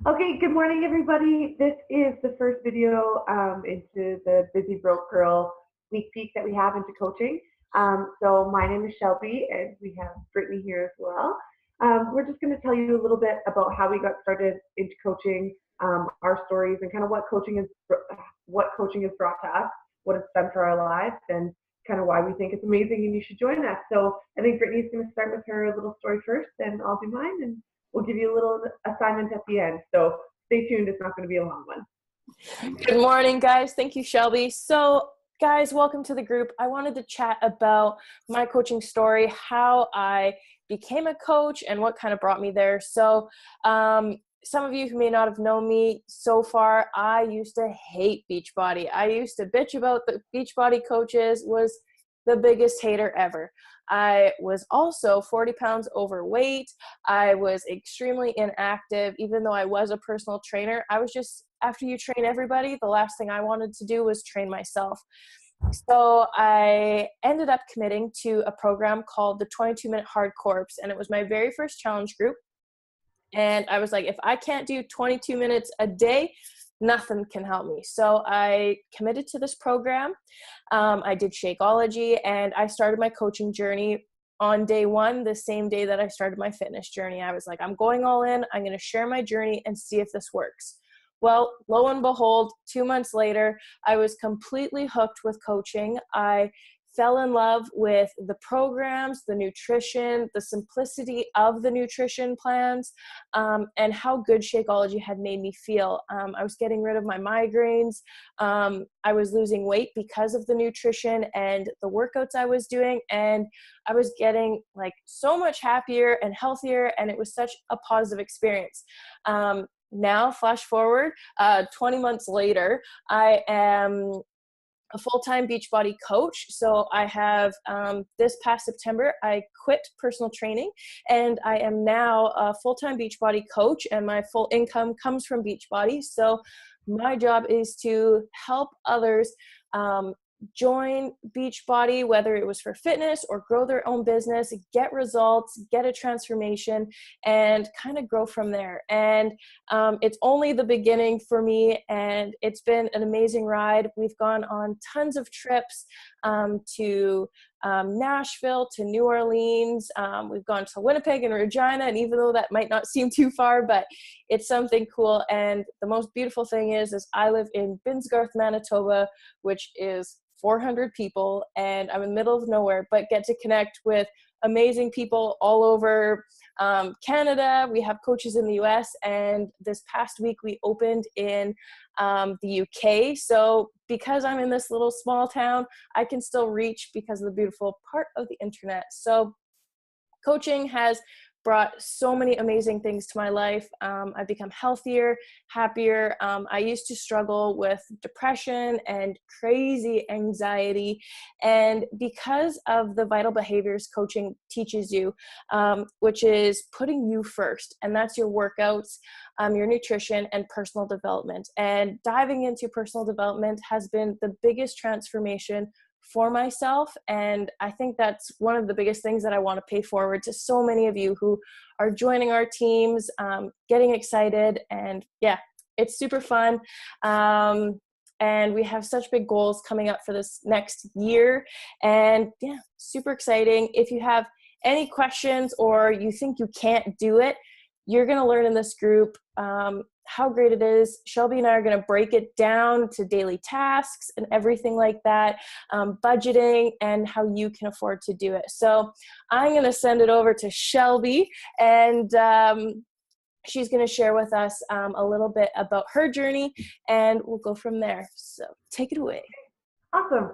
Okay, good morning, everybody. This is the first video into the Busy Broke Girl sneak peek that we have into coaching. So my name is Shelby, and we have Brittany here as well. We're just going to tell you a little bit about how we got started into coaching, our stories, and kind of what coaching has brought to us, what it's done for our lives, and kind of why we think it's amazing and you should join us. So I think Brittany's going to start with her little story first, and I'll do mine, and we'll give you a little assignment at the end. So stay tuned. It's not going to be a long one. Good morning, guys. Thank you, Shelby. So, guys, welcome to the group. I wanted to chat about my coaching story, how I became a coach, and what kind of brought me there. So, some of you who may not have known me so far, I used to hate Beachbody. I used to bitch about the Beachbody coaches, was the biggest hater ever. I was also 40 pounds overweight. I was extremely inactive. Even though I was a personal trainer, I was just, after you train everybody, the last thing I wanted to do was train myself. So I ended up committing to a program called the 22-Minute Hard Corps, and it was my very first challenge group. And I was like, if I can't do 22 minutes a day, nothing can help me. So I committed to this program. I did Shakeology, and I started my coaching journey on day one, the same day that I started my fitness journey. I was like, I'm going all in. I'm going to share my journey and see if this works. Well, lo and behold, 2 months later, I was completely hooked with coaching. I fell in love with the programs, the nutrition, the simplicity of the nutrition plans, and how good Shakeology had made me feel. I was getting rid of my migraines. I was losing weight because of the nutrition and the workouts I was doing, and I was getting like so much happier and healthier, and it was such a positive experience. Now, flash forward, 20 months later, I am a full-time Beachbody coach. So I have, this past September, I quit personal training, and I am now a full-time Beachbody coach, and my full income comes from Beachbody. So my job is to help others join Beachbody, whether it was for fitness or grow their own business, get results, get a transformation, and kind of grow from there. And it's only the beginning for me, and it's been an amazing ride. We've gone on tons of trips to Nashville, to New Orleans. We've gone to Winnipeg and Regina, and even though that might not seem too far, but it's something cool. And the most beautiful thing is I live in Binsgarth, Manitoba, which is 400 people, and I'm in the middle of nowhere, but get to connect with amazing people all over Canada. We have coaches in the US, and this past week we opened in the UK. So because I'm in this little small town, I can still reach because of the beautiful part of the internet. So coaching has brought so many amazing things to my life. I've become healthier, happier. I used to struggle with depression and crazy anxiety. And because of the vital behaviors coaching teaches you, which is putting you first, and that's your workouts, your nutrition, and personal development. And diving into personal development has been the biggest transformation for myself, and I think that's one of the biggest things that I want to pay forward to so many of you who are joining our teams, getting excited, and yeah, it's super fun. And we have such big goals coming up for this next year, and yeah, super exciting. If you have any questions or you think you can't do it, you're going to learn in this group how great it is. Shelby and I are going to break it down to daily tasks and everything like that, budgeting, and how you can afford to do it. So I'm going to send it over to Shelby, and she's going to share with us a little bit about her journey, and we'll go from there. So take it away. Awesome.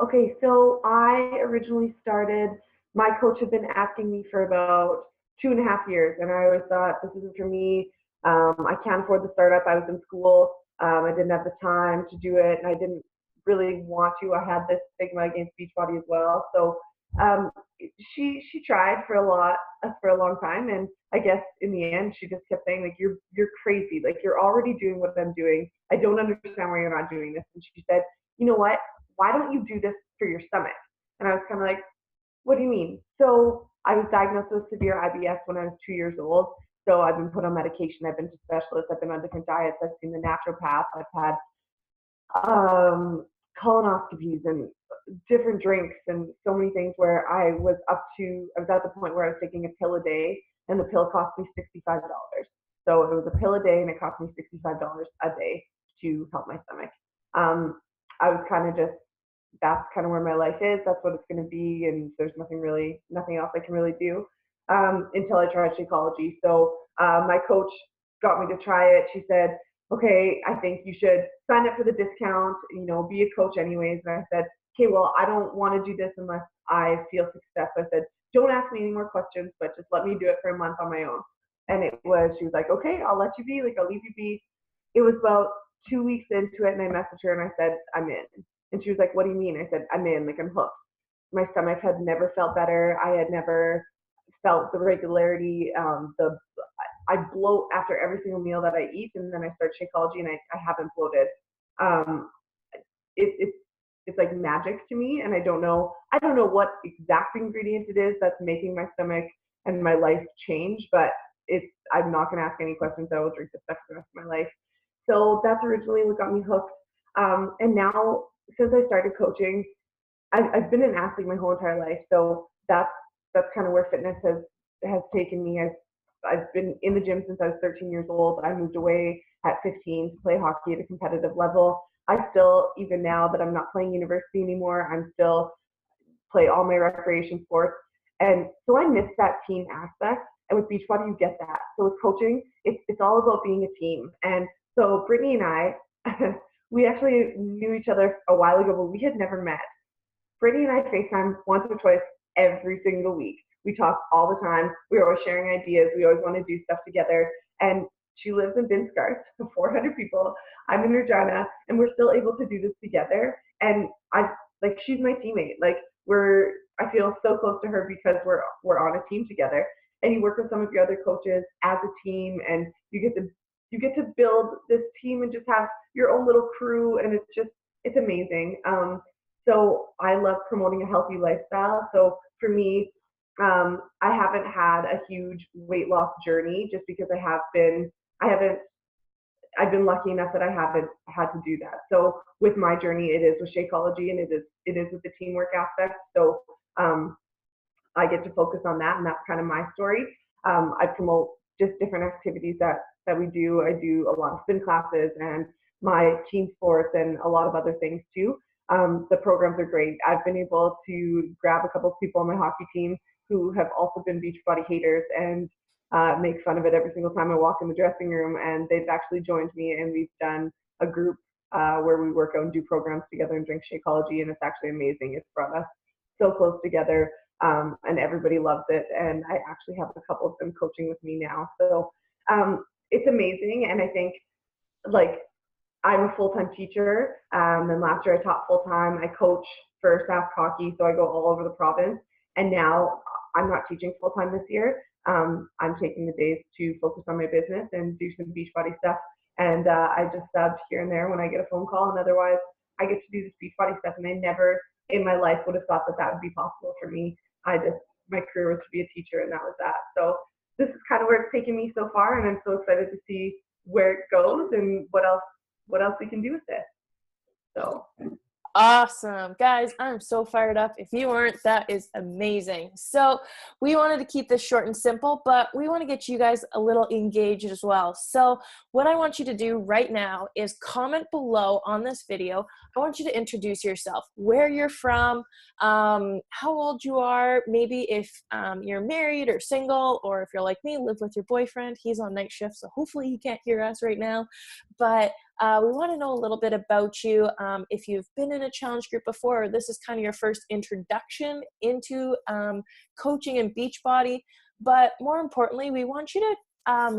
Okay, so I originally started, my coach had been asking me for about 2.5 years, and I always thought, this isn't for me. I can't afford the startup. I was in school. I didn't have the time to do it, and I didn't really want to. I had this stigma against Beachbody as well. So she tried for a long time, and I guess in the end she just kept saying, like, you're crazy. Like, you're already doing what I'm doing. I don't understand why you're not doing this. And she said, you know what? Why don't you do this for your stomach? And I was kind of like, what do you mean? So I was diagnosed with severe IBS when I was 2 years old. So I've been put on medication. I've been to specialists. I've been on different diets. I've seen the naturopath. I've had colonoscopies and different drinks and so many things where I was at the point where I was taking a pill a day, and the pill cost me $65. So it was a pill a day and it cost me $65 a day to help my stomach. I was kind of just, that's kind of where my life is. That's what it's going to be. And there's nothing else I can really do until I tried Shakeology. So my coach got me to try it. She said, okay, I think you should sign up for the discount, be a coach anyways. And I said, okay, well, I don't want to do this unless I feel success. I said, don't ask me any more questions, but just let me do it for a month on my own. And she was like, okay, I'll let you be, I'll leave you be. It was about 2 weeks into it, and I messaged her and I said, I'm in. And she was like, what do you mean? I said, I'm in, I'm hooked. My stomach had never felt better. I had never felt the regularity. I bloat after every single meal that I eat, and then I start Shakeology and I haven't bloated. It's like magic to me, and I don't know what exact ingredient it is that's making my stomach and my life change, but I'm not going to ask any questions. I will drink this stuff for the rest of my life. So that's originally what got me hooked. And now, since I started coaching, I've been an athlete my whole entire life. So that's kind of where fitness has taken me. I've been in the gym since I was 13 years old. I moved away at 15 to play hockey at a competitive level. I still, even now that I'm not playing university anymore, I'm still play all my recreation sports. And so I miss that team aspect. And with Beachbody, you get that. So with coaching, it's all about being a team. And so Brittany and I, we actually knew each other a while ago, but we had never met. Brittany and I FaceTime once or twice every single week. We talk all the time. We're always sharing ideas. We always want to do stuff together. And she lives in Binscarth, 400 people. I'm in Regina, and we're still able to do this together. And she's my teammate. I feel so close to her because we're on a team together. And you work with some of your other coaches as a team, and you get to build this team and just have your own little crew, and it's amazing. So I love promoting a healthy lifestyle. So for me, I haven't had a huge weight loss journey just because I've been lucky enough that I haven't had to do that. So with my journey, it is with Shakeology, and it is with the teamwork aspect. So I get to focus on that, and that's kind of my story. I promote just different activities that we do. I do a lot of spin classes and my team sports and a lot of other things too. The programs are great. I've been able to grab a couple of people on my hockey team who have also been Beachbody haters and make fun of it every single time I walk in the dressing room, and they've actually joined me, and we've done a group where we work out and do programs together and drink Shakeology, and it's actually amazing. It's brought us so close together, and everybody loves it, and I actually have a couple of them coaching with me now. So it's amazing, and I think I'm a full-time teacher, and last year I taught full-time. I coach for Sask Hockey, so I go all over the province, and now I'm not teaching full-time this year. I'm taking the days to focus on my business and do some Beachbody stuff, and I just subbed here and there when I get a phone call, and otherwise I get to do this Beachbody stuff, and I never in my life would have thought that would be possible for me. My career was to be a teacher, and that was that. So this is kind of where it's taken me so far, and I'm so excited to see where it goes and what else we can do with it. So awesome. Guys, I'm so fired up. If you aren't, that is amazing. So we wanted to keep this short and simple, but we want to get you guys a little engaged as well. So what I want you to do right now is comment below on this video. I want you to introduce yourself, where you're from, how old you are, maybe if you're married or single, or if you're like me, live with your boyfriend. He's on night shift, so hopefully he can't hear us right now. But we want to know a little bit about you. If you've been in a challenge group before, or this is kind of your first introduction into coaching and Beachbody. But more importantly, we want you to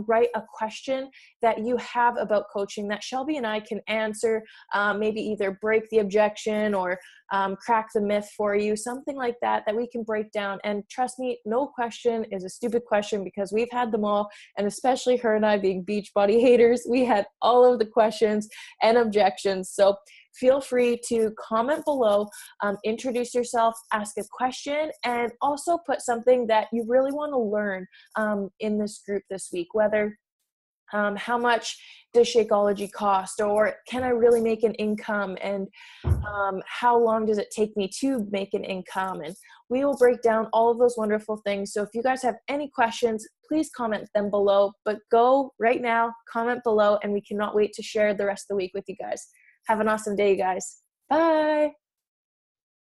write a question that you have about coaching that Shelby and I can answer, maybe either break the objection or crack the myth for you, something like that we can break down. And trust me, no question is a stupid question, because we've had them all, and especially her and I being Beachbody haters, we had all of the questions and objections. So feel free to comment below, introduce yourself, ask a question, and also put something that you really want to learn in this group this week, whether how much does Shakeology cost, or can I really make an income, and how long does it take me to make an income? And we will break down all of those wonderful things. So if you guys have any questions, please comment them below, but go right now, comment below, and we cannot wait to share the rest of the week with you guys. Have an awesome day, you guys. Bye.